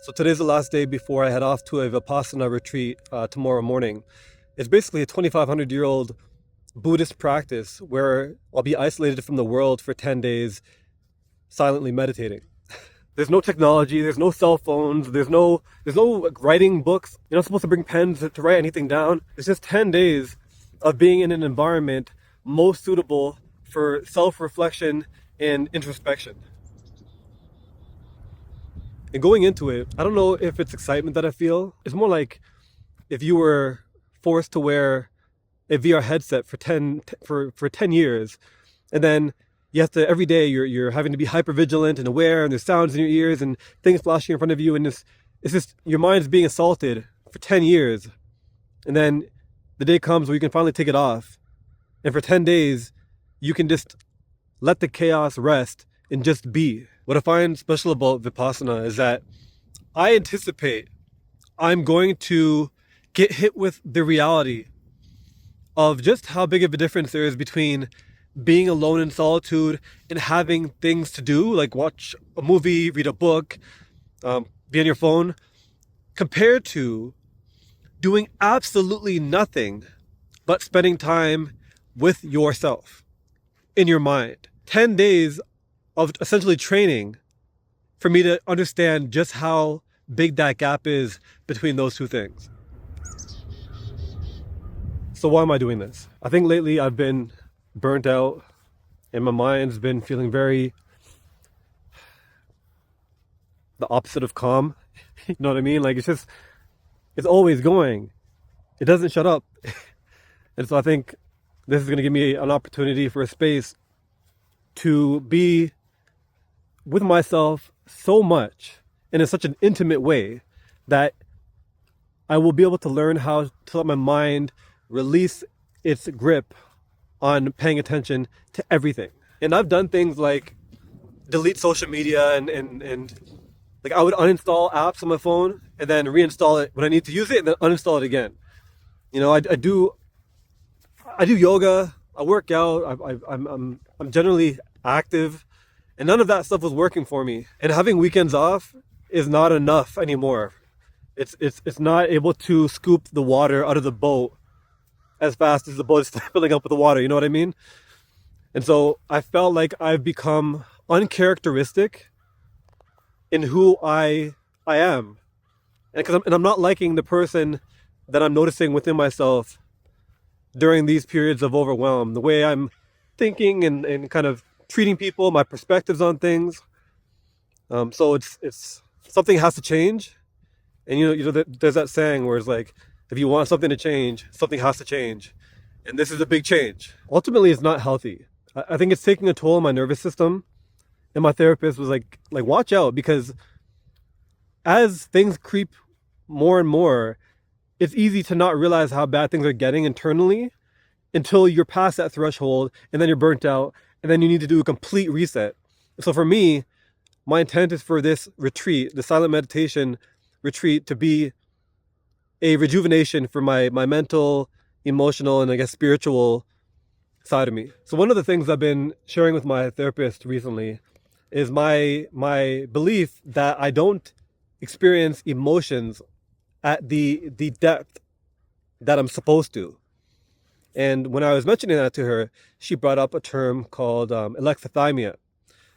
So today's the last day before I head off to a Vipassana retreat tomorrow morning. It's basically a 2,500-year-old Buddhist practice where I'll be isolated from the world for 10 days, silently meditating. There's no technology, there's no cell phones, there's no writing books. You're not supposed to bring pens to write anything down. It's just 10 days of being in an environment most suitable for self-reflection and introspection. And going into it, I don't know if it's excitement that I feel. It's more like if you were forced to wear a VR headset for 10 years, and then you have to every day you're having to be hyper vigilant and aware, and there's sounds in your ears and things flashing in front of you, and it's just your mind's being assaulted for 10 years, and then the day comes where you can finally take it off, and for 10 days you can just let the chaos rest and just be. What I find special about Vipassana is that I anticipate I'm going to get hit with the reality of just how big of a difference there is between being alone in solitude and having things to do, like watch a movie, read a book, be on your phone, compared to doing absolutely nothing but spending time with yourself, in your mind. 10 days of essentially training for me to understand just how big that gap is between those two things. So why am I doing this? I think lately I've been burnt out and my mind's been feeling very the opposite of calm. You know what I mean? Like it's always going. It doesn't shut up. And so I think this is going to give me an opportunity for a space to be with myself so much and in such an intimate way that I will be able to learn how to let my mind release its grip on paying attention to everything. And I've done things like delete social media and like I would uninstall apps on my phone and then reinstall it when I need to use it and then uninstall it again. You know, I do yoga, I work out, I'm generally active, and none of that stuff was working for me. And having weekends off is not enough anymore. It's not able to scoop the water out of the boat as fast as the boat is filling up with the water, you know what I mean? And so I felt like I've become uncharacteristic in who I am. And I'm not liking the person that I'm noticing within myself during these periods of overwhelm, the way I'm thinking and kind of treating people, my perspectives on things. So it's something has to change. And you know, there's that saying where it's like, if you want something to change, something has to change. And this is a big change. Ultimately, it's not healthy. I think it's taking a toll on my nervous system. And my therapist was like, watch out, because as things creep more and more, it's easy to not realize how bad things are getting internally until you're past that threshold, and then you're burnt out, and then you need to do a complete reset. So for me, my intent is for this retreat, the silent meditation retreat, to be a rejuvenation for my mental, emotional, and I guess spiritual side of me. So one of the things I've been sharing with my therapist recently is my belief that I don't experience emotions at the depth that I'm supposed to. And when I was mentioning that to her, she brought up a term called alexithymia.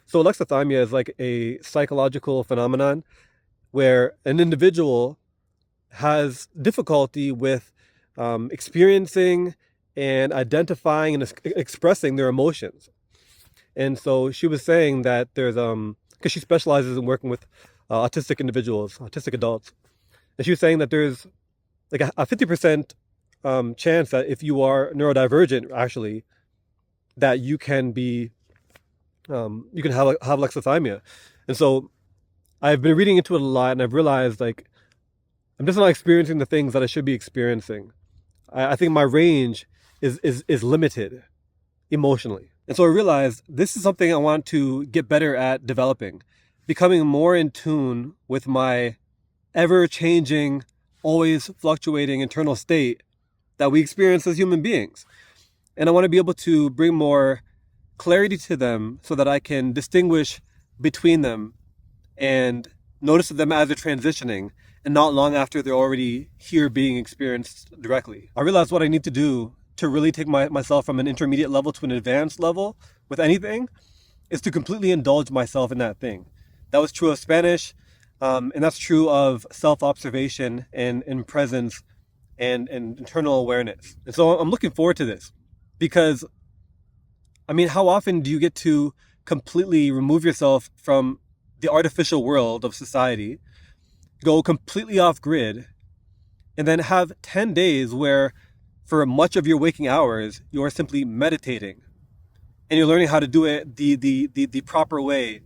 So alexithymia is like a psychological phenomenon where an individual has difficulty with experiencing and identifying and expressing their emotions. And so she was saying that there's because she specializes in working with autistic individuals, autistic adults, and she was saying that there's like a 50% chance that if you are neurodivergent, actually, that you can be you can have alexithymia. And so I've been reading into it a lot, and I've realized like I'm just not experiencing the things that I should be experiencing. I think my range is limited emotionally. And so I realized this is something I want to get better at developing, becoming more in tune with my ever-changing, always fluctuating internal state that we experience as human beings. And I want to be able to bring more clarity to them so that I can distinguish between them and notice them as they're transitioning and not long after they're already here being experienced directly. I realized what I need to do to really take myself from an intermediate level to an advanced level with anything is to completely indulge myself in that thing. That was true of Spanish, and that's true of self-observation and presence and internal awareness. And so I'm looking forward to this because, I mean, how often do you get to completely remove yourself from the artificial world of society, go completely off grid, and then have 10 days where for much of your waking hours, you're simply meditating and you're learning how to do it the proper way,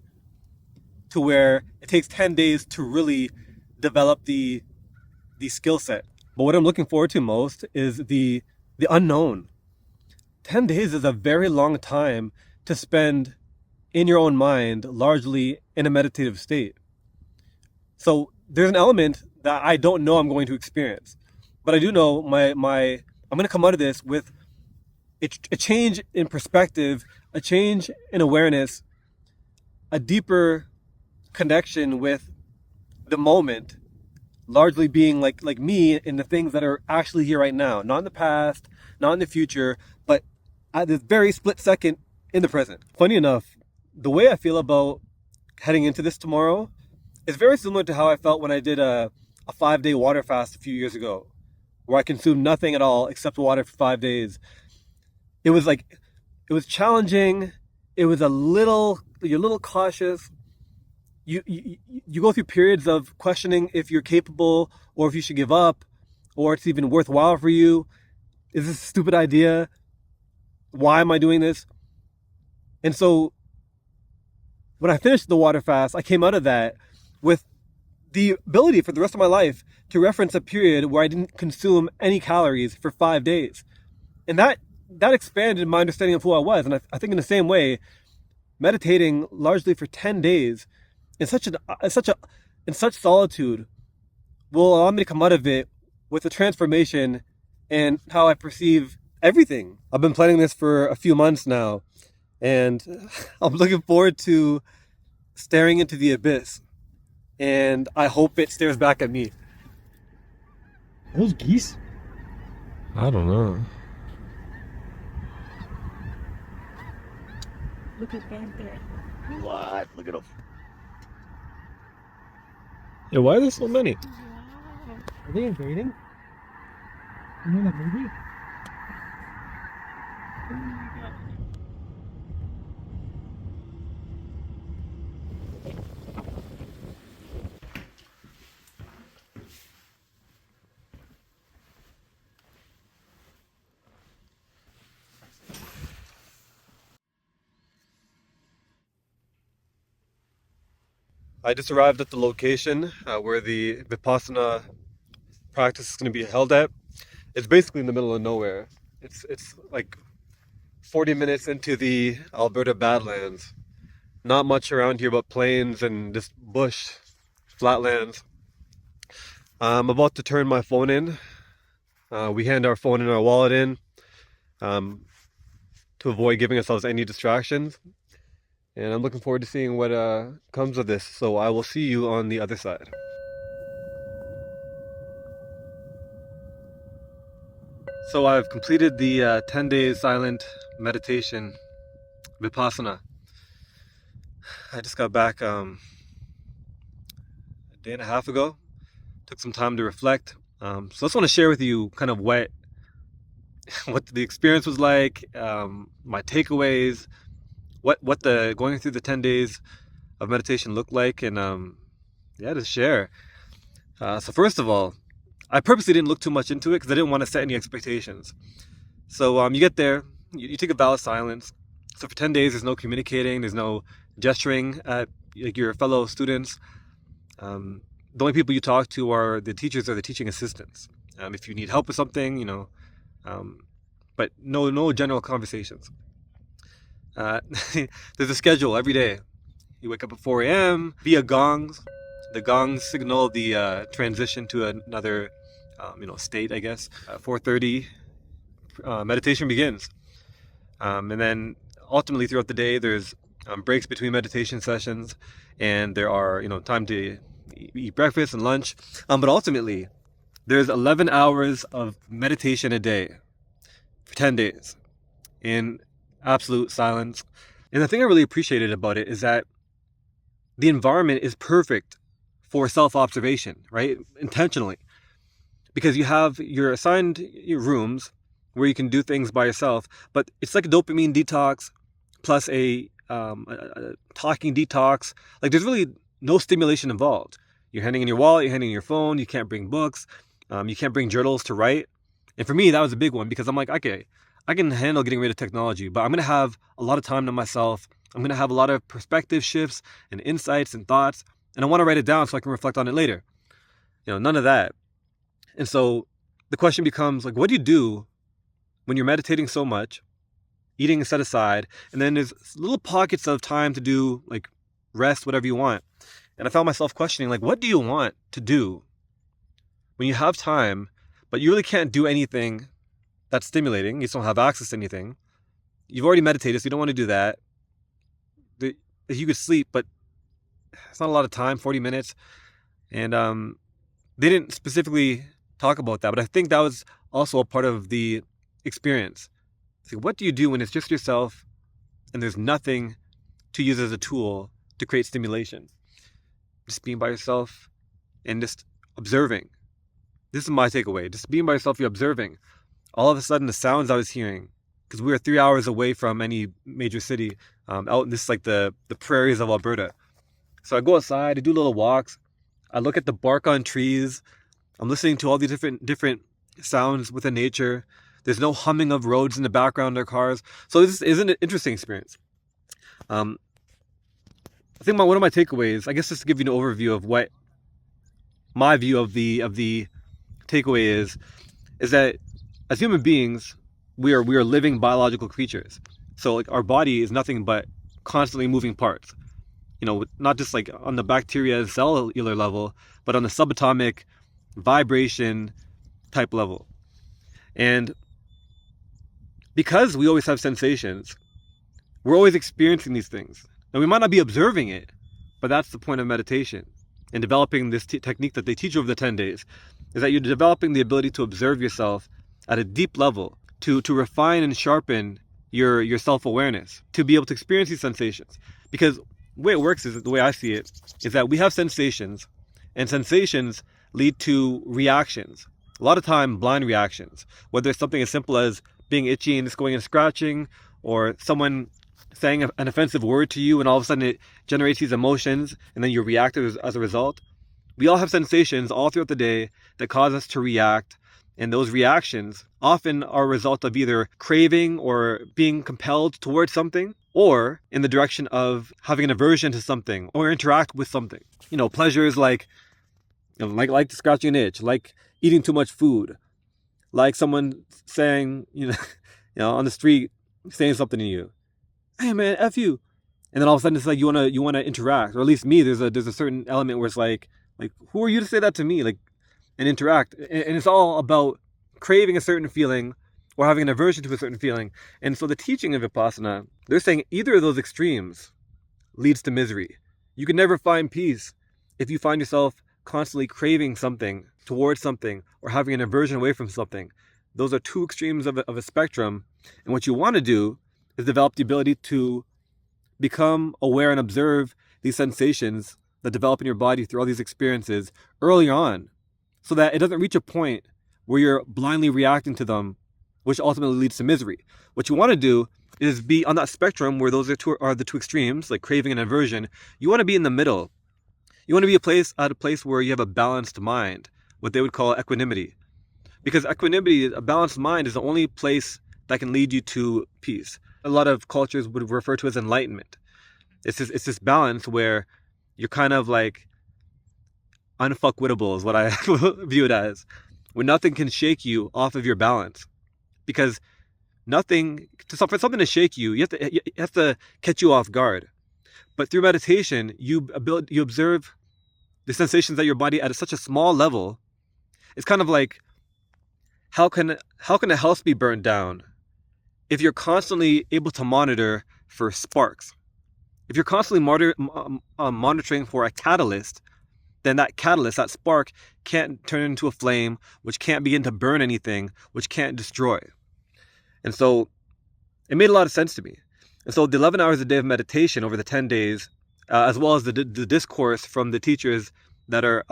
to where it takes 10 days to really develop the skill set. But what I'm looking forward to most is the unknown. 10 days is a very long time to spend in your own mind, largely in a meditative state. So there's an element that I don't know I'm going to experience, but I do know I'm going to come out of this with a change in perspective, a change in awareness, a deeper connection with the moment, largely being like me in the things that are actually here right now, not in the past, not in the future, but at this very split second in the present. Funny enough, the way I feel about heading into this tomorrow is very similar to how I felt when I did a 5-day water fast a few years ago, where I consumed nothing at all except water for 5 days. It was challenging. It was you're a little cautious. You go through periods of questioning if you're capable or if you should give up or it's even worthwhile for you. Is this a stupid idea? Why am I doing this? And so when I finished the water fast, I came out of that with the ability for the rest of my life to reference a period where I didn't consume any calories for 5 days. And that expanded my understanding of who I was. And I think in the same way, meditating largely for 10 days in such solitude will allow me to come out of it with a transformation in how I perceive everything. I've been planning this for a few months now, and I'm looking forward to staring into the abyss, and I hope it stares back at me. Are those geese? I don't know. Look at that there. What? Look at them. Yeah, why are there so many? Wow. Are they invading? You know that movie? Oh my God. I just arrived at the location where the Vipassana practice is going to be held at. It's basically in the middle of nowhere. It's like 40 minutes into the Alberta Badlands. Not much around here but plains and just bush, flatlands. I'm about to turn my phone in. We hand our phone and our wallet in to avoid giving ourselves any distractions. And I'm looking forward to seeing what comes of this. So I will see you on the other side. So I've completed the 10 days silent meditation, Vipassana. I just got back a day and a half ago. Took some time to reflect. So I just want to share with you kind of what the experience was like, my takeaways, what the going through the 10 days of meditation looked like, and to share. So first of all, I purposely didn't look too much into it because I didn't want to set any expectations. So you get there, you take a vow of silence. So for 10 days, there's no communicating, there's no gesturing at like your fellow students. The only people you talk to are the teachers or the teaching assistants. If you need help with something, but no general conversations. There's a schedule every day. You wake up at 4 a.m. via gongs. The gongs signal the transition to another, state, I guess. 4:30, meditation begins. And then ultimately throughout the day, there's breaks between meditation sessions, and there are, time to, eat breakfast and lunch. But ultimately, there's 11 hours of meditation a day for 10 days in absolute silence. And the thing I really appreciated about it is that the environment is perfect for self-observation, right? Intentionally. Because you have your assigned rooms where you can do things by yourself, but it's like a dopamine detox plus a talking detox. Like there's really no stimulation involved. You're handing in your wallet, you're handing in your phone, you can't bring books, you can't bring journals to write. And for me, that was a big one because I'm like, okay, I can handle getting rid of technology, but I'm going to have a lot of time to myself. I'm going to have a lot of perspective shifts and insights and thoughts, and I want to write it down so I can reflect on it later. None of that. And so the question becomes like, what do you do when you're meditating so much, eating is set aside, and then there's little pockets of time to do like rest, whatever you want. And I found myself questioning, like, what do you want to do when you have time, but you really can't do anything that's stimulating? You just don't have access to anything. You've already meditated, so you don't want to do that. You could sleep, but it's not a lot of time, 40 minutes. And they didn't specifically talk about that, but I think that was also a part of the experience. So what do you do when it's just yourself and there's nothing to use as a tool to create stimulation? Just being by yourself and just observing. This is my takeaway. Just being by yourself, you're observing. All of a sudden, the sounds I was hearing, because we were 3 hours away from any major city, out in this like the prairies of Alberta. So I go outside, I do little walks, I look at the bark on trees, I'm listening to all these different sounds within nature. There's no humming of roads in the background or cars. So this is an interesting experience. I think one of my takeaways, I guess just to give you an overview of what my view of the takeaway is that as human beings, we are living biological creatures. So like our body is nothing but constantly moving parts. Not just like on the bacteria and cellular level, but on the subatomic vibration type level. And because we always have sensations, we're always experiencing these things. Now we might not be observing it, but that's the point of meditation and developing this technique that they teach over the 10 days, is that you're developing the ability to observe yourself at a deep level, to refine and sharpen your self-awareness, to be able to experience these sensations. Because the way it works is, the way I see it, is that we have sensations, and sensations lead to reactions. A lot of time, blind reactions, whether it's something as simple as being itchy and just going and scratching, or someone saying an offensive word to you and all of a sudden it generates these emotions and then you react as a result. We all have sensations all throughout the day that cause us to react, and those reactions often are a result of either craving or being compelled towards something, or in the direction of having an aversion to something or interact with something. Pleasures like scratching an itch, like eating too much food, like someone saying, on the street, saying something to you, "Hey man, F you," and then all of a sudden it's like you wanna interact, or at least me. There's a certain element where it's like who are you to say that to me, and interact, and it's all about craving a certain feeling or having an aversion to a certain feeling. And so the teaching of Vipassana, they're saying either of those extremes leads to misery. You can never find peace if you find yourself constantly craving something towards something or having an aversion away from something. Those are two extremes of a spectrum. And what you want to do is develop the ability to become aware and observe these sensations that develop in your body through all these experiences early on, so that it doesn't reach a point where you're blindly reacting to them, which ultimately leads to misery. What you want to do is be on that spectrum where those are the two extremes, like craving and aversion. You want to be in the middle. You want to be at a place where you have a balanced mind, what they would call equanimity. Because equanimity, a balanced mind, is the only place that can lead you to peace. A lot of cultures would refer to as enlightenment. It's this balance where you're kind of like unfuckwittable is what I view it as, where nothing can shake you off of your balance. Because for something to shake you, you have to catch you off guard. But through meditation, you observe the sensations that your body at such a small level. It's kind of like, how can a house be burned down if you're constantly able to monitor for sparks? If you're constantly monitoring for a catalyst then that catalyst, that spark, can't turn into a flame, which can't begin to burn anything, which can't destroy. And so it made a lot of sense to me. And so the 11 hours a day of meditation over the 10 days, as well as the discourse from the teachers that are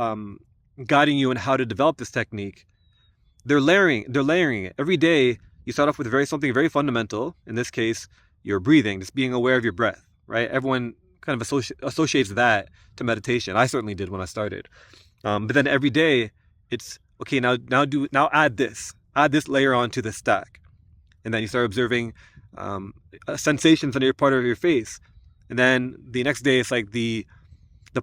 guiding you in how to develop this technique, they're layering it. Every day, you start off with something very fundamental. In this case, your breathing, just being aware of your breath, right? Everyone kind of associates that to meditation. I certainly did when I started. But then every day, it's okay. Now add this layer onto the stack, and then you start observing sensations on your part of your face, and then the next day, it's like the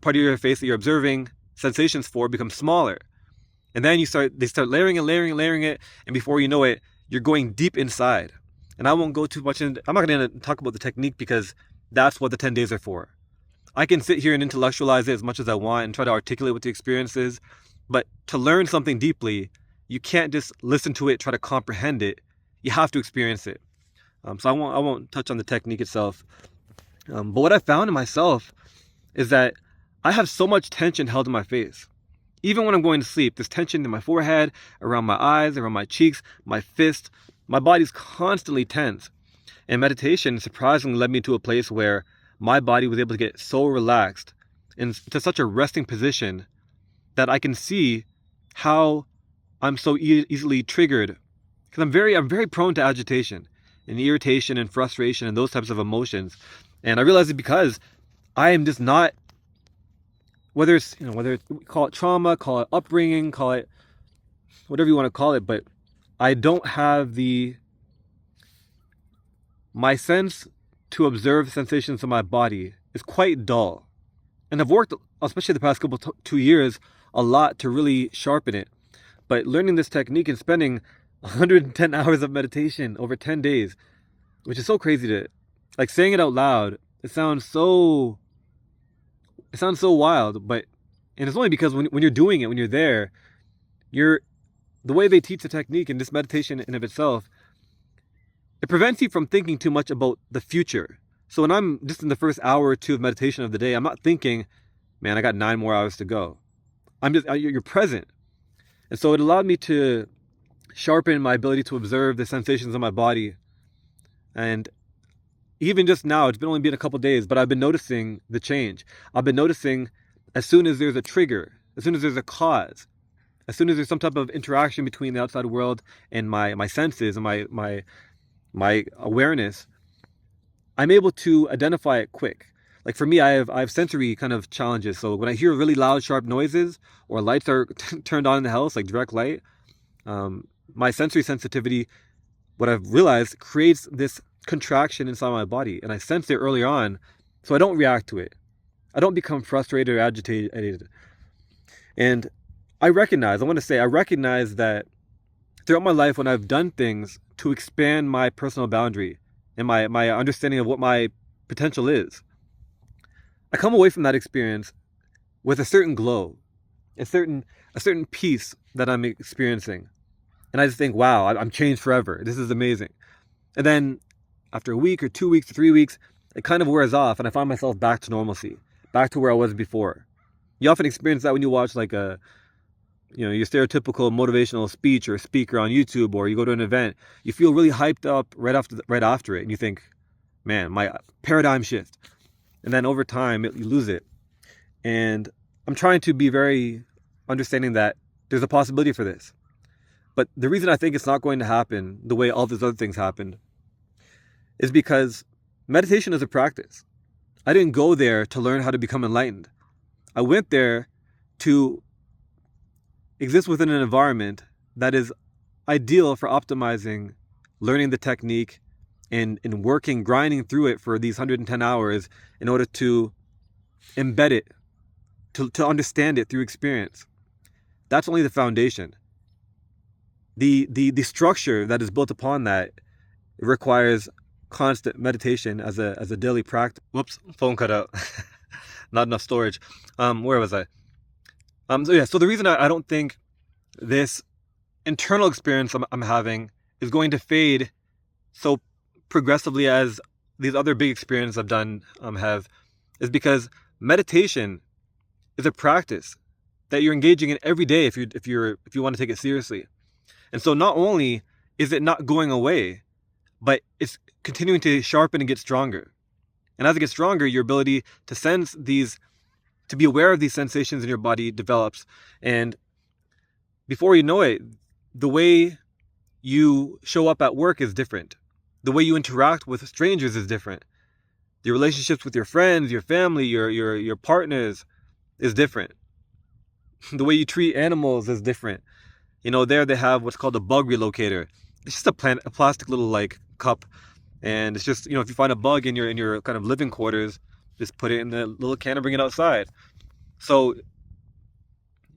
part of your face that you're observing sensations for becomes smaller. And then they start layering it, and before you know it, you're going deep inside. And I won't go too much into, I'm not going to talk about the technique because that's what the 10 days are for. I can sit here and intellectualize it as much as I want and try to articulate what the experience is, but to learn something deeply, you can't just listen to it, try to comprehend it. You have to experience it. So I won't touch on the technique itself. But what I found in myself is that I have so much tension held in my face. Even when I'm going to sleep, there's tension in my forehead, around my eyes, around my cheeks, my fist. My body's constantly tense. And meditation surprisingly led me to a place where my body was able to get so relaxed into such a resting position that I can see how I'm so easily triggered. Because I'm very prone to agitation and irritation and frustration and those types of emotions. And I realized it because I am just not, whether it's call it trauma, call it upbringing, call it whatever you want to call it, but I don't have my sense to observe sensations in my body is quite dull. And I've worked, especially the past 2 years, a lot to really sharpen it. But learning this technique and spending 110 hours of meditation over 10 days, which is so crazy to, like, saying it out loud, it sounds so wild, but, and it's only because when you're doing it, when you're there, the way they teach the technique and this meditation in of itself, it prevents you from thinking too much about the future. So when I'm just in the first hour or two of meditation of the day, I'm not thinking, man, I got 9 more hours to go. You're present. And so it allowed me to sharpen my ability to observe the sensations in my body. And even just now, it's only been a couple days, but I've been noticing the change. I've been noticing as soon as there's a trigger, as soon as there's a cause, as soon as there's some type of interaction between the outside world and my senses and my awareness, I'm able to identify it quick. Like for me, I have sensory kind of challenges. So when I hear really loud, sharp noises or lights are turned on in the house, like direct light, my sensory sensitivity, what I've realized, creates this contraction inside my body. And I sensed it early on, so I don't react to it. I don't become frustrated or agitated. And I recognize that throughout my life when I've done things to expand my personal boundary and my understanding of what my potential is, I come away from that experience with a certain glow, a certain peace that I'm experiencing. And I just think, wow, I'm changed forever. This is amazing. And then after a week or 2 weeks or 3 weeks, it kind of wears off and I find myself back to normalcy, back to where I was before. You often experience that when you watch like your stereotypical motivational speech or speaker on YouTube, or you go to an event, you feel really hyped up right after it. And you think, man, my paradigm shift. And then over time, you lose it. And I'm trying to be very understanding that there's a possibility for this. But the reason I think it's not going to happen the way all these other things happened is because meditation is a practice. I didn't go there to learn how to become enlightened. I went there to exist within an environment that is ideal for optimizing, learning the technique, and grinding through it for these 110 hours in order to embed it, to understand it through experience. That's only the foundation. The structure that is built upon that requires constant meditation as a daily practice. Whoops, phone cut out. Not enough storage. Where was I? So the reason I don't think this internal experience I'm having is going to fade so progressively as these other big experiences I've done have, is because meditation is a practice. that you're engaging in every day if you want to take it seriously. And so not only is it not going away, but it's continuing to sharpen and get stronger. And as it gets stronger, your ability to sense these, to be aware of these sensations in your body develops. And before you know it, the way you show up at work is different. The way you interact with strangers is different. Your relationships with your friends, your family, your partners is different. The way you treat animals is different. There they have what's called a bug relocator. It's just a plastic little like cup, and it's just, if you find a bug in your kind of living quarters, just put it in the little can and bring it outside. So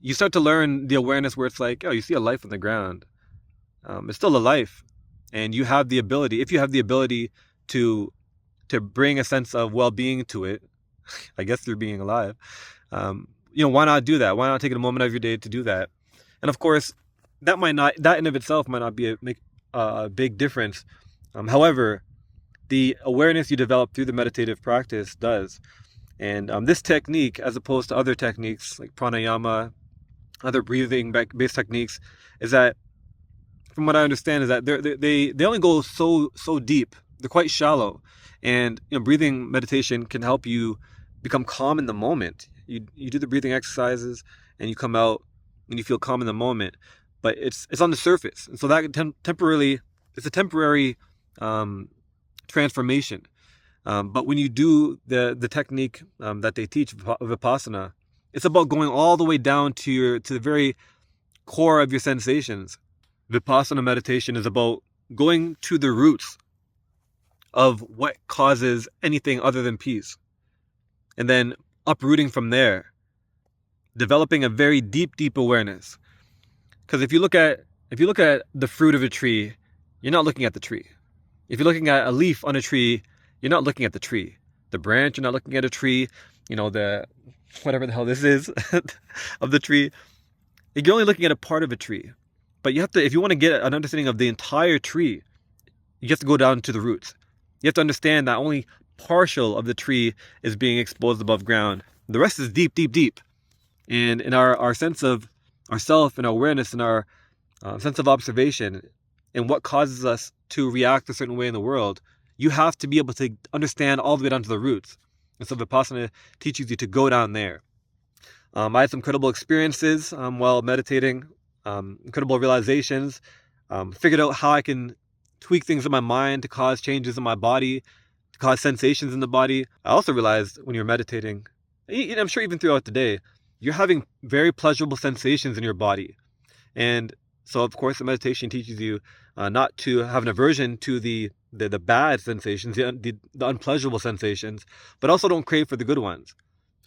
you start to learn the awareness where it's like, oh, you see a life on the ground. It's still a life, and you have the ability. If you have the ability to bring a sense of well-being to it, I guess through being alive. Why not do that? Why not take a moment of your day to do that? And of course, that in of itself might not make a big difference. However, the awareness you develop through the meditative practice does. And this technique, as opposed to other techniques like pranayama, other breathing-based techniques, is that, from what I understand, is that they only go so deep. They're quite shallow. And breathing meditation can help you become calm in the moment. You do the breathing exercises, and you come out and you feel calm in the moment. But it's on the surface, and so that it's a temporary transformation. But when you do the technique that they teach, Vipassana, it's about going all the way down to the very core of your sensations. Vipassana meditation is about going to the roots of what causes anything other than peace, and then uprooting from there, developing a very deep awareness. Because if you look at the fruit of a tree, you're not looking at the tree. If you're looking at a leaf on a tree, you're not looking at the tree. The branch, you're not looking at a tree. The whatever the hell this is of the tree. You're only looking at a part of a tree. But you have to, if you want to get an understanding of the entire tree, you have to go down to the roots. You have to understand that only partial of the tree is being exposed above ground. The rest is deep. And in our sense of ourself and our awareness and our sense of observation and what causes us to react a certain way in the world, you have to be able to understand all the way down to the roots. And so Vipassana teaches you to go down there. I had some incredible experiences while meditating, incredible realizations, figured out how I can tweak things in my mind to cause changes in my body, to cause sensations in the body. I also realized when you're meditating, and I'm sure even throughout the day, you're having very pleasurable sensations in your body. And so, of course, the meditation teaches you not to have an aversion to the bad sensations, the unpleasurable sensations, but also don't crave for the good ones.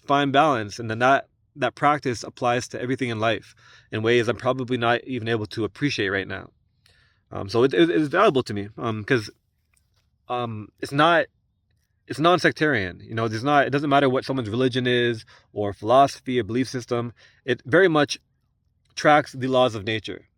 Find balance, and then that practice applies to everything in life in ways I'm probably not even able to appreciate right now. So it's valuable to me because it's non-sectarian. It doesn't matter what someone's religion is or philosophy or belief system. It very much tracks the laws of nature.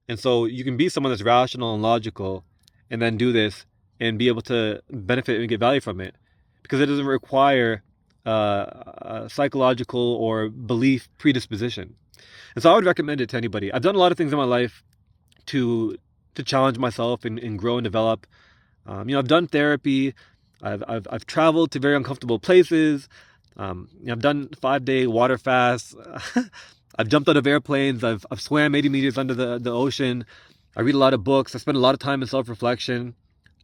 And so you can be someone that's rational and logical and then do this and be able to benefit and get value from it, because it doesn't require a psychological or belief predisposition. And so I would recommend it to anybody. I've done a lot of things in my life to challenge myself and grow and develop. I've done therapy. I've traveled to very uncomfortable places. I've done 5-day water fasts. I've jumped out of airplanes. I've swam 80 meters under the ocean. I read a lot of books. I spend a lot of time in self-reflection.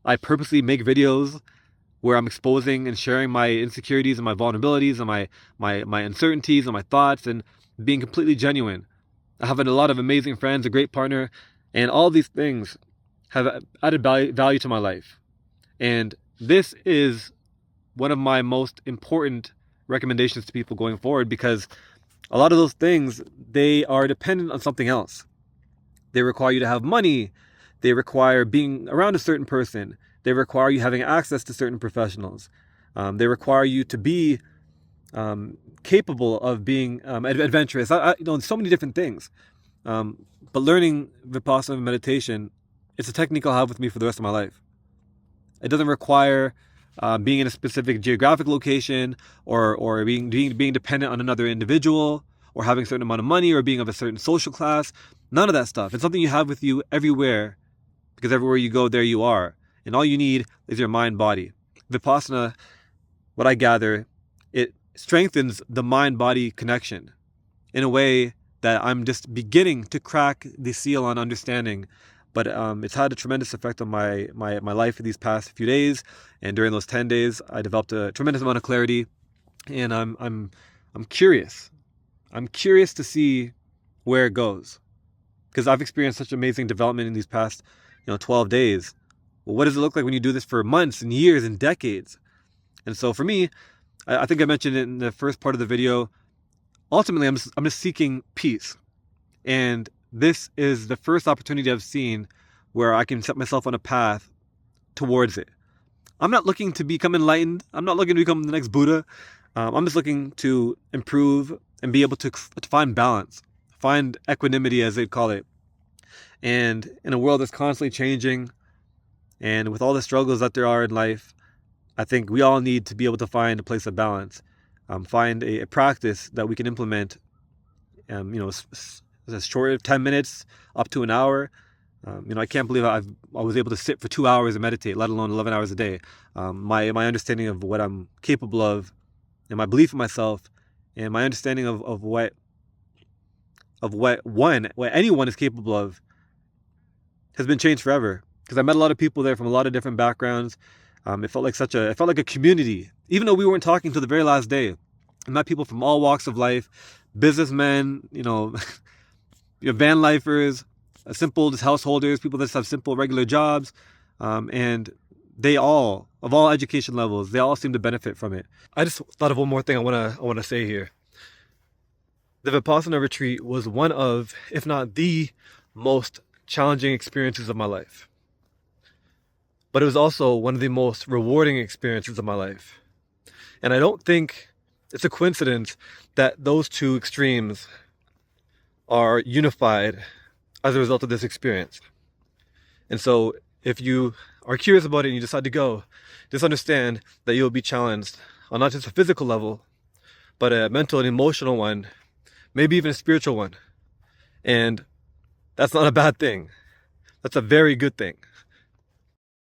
I purposely make videos where I'm exposing and sharing my insecurities and my vulnerabilities and my uncertainties and my thoughts, and being completely genuine. I have a lot of amazing friends, a great partner, and all these things have added value to my life. And this is one of my most important recommendations to people going forward, because a lot of those things, they are dependent on something else. They require you to have money. They require being around a certain person. They require you having access to certain professionals. They require you to be capable of being adventurous. So many different things. But learning Vipassana meditation, it's a technique I'll have with me for the rest of my life. It doesn't require being in a specific geographic location or being dependent on another individual or having a certain amount of money or being of a certain social class. None of that stuff. It's something you have with you everywhere, because everywhere you go, there you are. And all you need is your mind body. Vipassana, what I gather, it strengthens the mind body connection in a way that I'm just beginning to crack the seal on understanding. But it's had a tremendous effect on my life for these past few days. And during those 10 days, I developed a tremendous amount of clarity. And I'm curious. I'm curious to see where it goes, because I've experienced such amazing development in these past 12 days. Well, what does it look like when you do this for months and years and decades? And so for me, I think I mentioned it in the first part of the video, ultimately I'm just seeking peace. And this is the first opportunity I've seen where I can set myself on a path towards it. I'm not looking to become enlightened. I'm not looking to become the next Buddha. I'm just looking to improve and be able to find balance, find equanimity, as they call it. And in a world that's constantly changing, and with all the struggles that there are in life, I think we all need to be able to find a place of balance, find a practice that we can implement, as short as 10 minutes up to an hour. I can't believe I was able to sit for 2 hours and meditate, let alone 11 hours a day. My understanding of what I'm capable of, and my belief in myself, and my understanding of what anyone is capable of has been changed forever. Because I met a lot of people there from a lot of different backgrounds. It felt like a community, even though we weren't talking till the very last day. I met people from all walks of life, businessmen, van lifers, simple just householders, people that just have simple regular jobs, and they all, of all education levels, they all seem to benefit from it. I just thought of one more thing I wanna say here. The Vipassana retreat was one of, if not the most challenging experiences of my life. But it was also one of the most rewarding experiences of my life. And I don't think it's a coincidence that those two extremes are unified as a result of this experience. And so if you are curious about it and you decide to go, just understand that you'll be challenged on not just a physical level, but a mental and emotional one, maybe even a spiritual one. And that's not a bad thing. That's a very good thing.